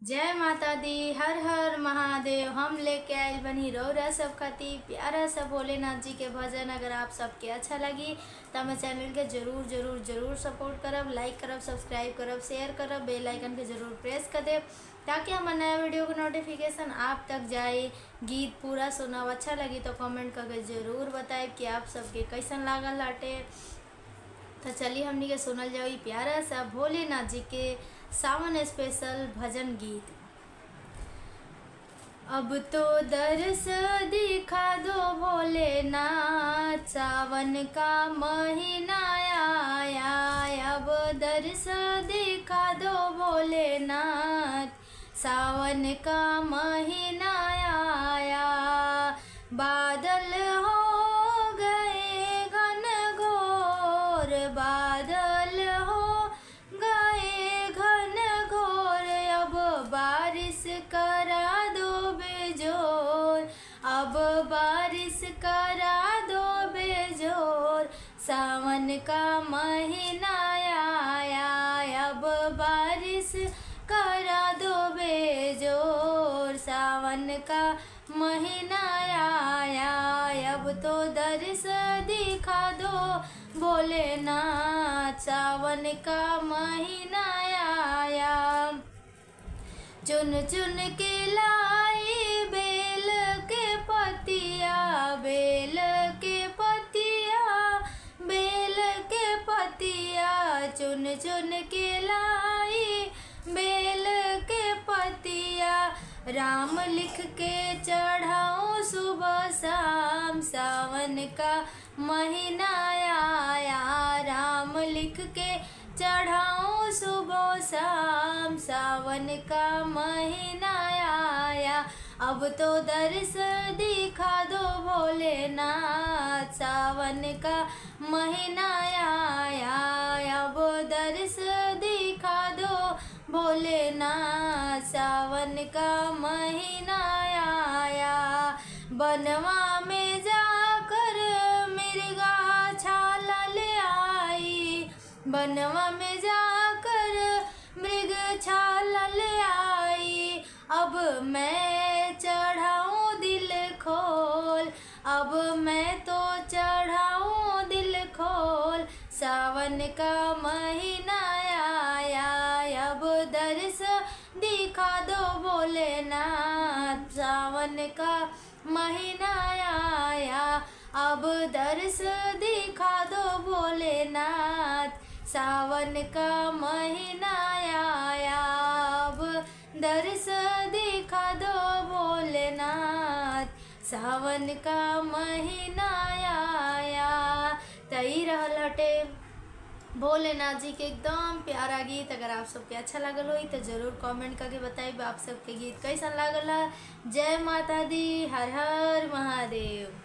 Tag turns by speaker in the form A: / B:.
A: जय माता दी। हर हर महादेव। हम लेके आयल बनी रौरा सब खातिर प्यारा सा भोलेनाथ जी के भजन। अगर आप सबके अच्छा लगी तो हमें चैनल के जरूर जरूर जरूर सपोर्ट करब, लाइक करब, सब्सक्राइब करब, शेयर करब, बेल आइकन के जरूर प्रेस कर देब ताकि हमारे नया वीडियो का नोटिफिकेशन आप तक जाए। गीत पूरा सुनब अच्छा लगी तो कमेंट करके जरूर बताए कि आप सबके कैसन लागल लाटे। तो चलिए हमनी के सुनल जाओ ई प्यारा सा भोलेनाथ जी के सावन स्पेशल भजन गीत। अब तो दर्श दिखा दो भोलेनाथ, सावन का महीना आया। अब दर्श दिखा दो भोलेनाथ, सावन का महीना आया। बादल हो गए घनघोर, बादल हो गए घनघोर। अब बारिश करा दो बेजोर, अब बारिश करा दो बेजोर। सावन का महीना आया, अब बारिश करा दो बेजोर। सावन का महीना आया, अब तो दर्श दिखा दो भोलेनाथ, सावन का महीना आया। चुन चुन के लाई बेल के पतिया, बेल के पतिया, बेल के पतिया। चुन चुन के लाई बेल के पतिया। राम लिख के चढ़ाऊं सुबह शाम, सावन का महीना आया। राम लिख के चढ़ाऊं सुबह शाम, सावन का महीना आया। अब तो दर्श दिखा दो भोलेनाथ, सावन का महीना आया। अब दर्श दिखा दो भोलेनाथ, सावन का महीना आया। बनवा में जाकर मृगा छाल ले आई, बनवा में जाकर मृग छाल ले आई। अब मैं चढ़ाऊं दिल खोल, अब मैं तो चढ़ाऊं दिल खोल। सावन का महीना आया, अब दर्श दिखा दो भोलेनाथ, सावन का महीना आया। अब दर्श दिखा दो भोलेनाथ, सावन का महीना आया। अब दर्श दिखा दो भोलेनाथ, सावन का महीना आया। तई रहल हटे भोलेनाथ जी के एकदम प्यारा गीत। अगर आप सबके अच्छा लागल होई तो जरूर कमेंट करके बताइब आप सबके गीत कैसा लागल है। जय माता दी। हर हर महादेव।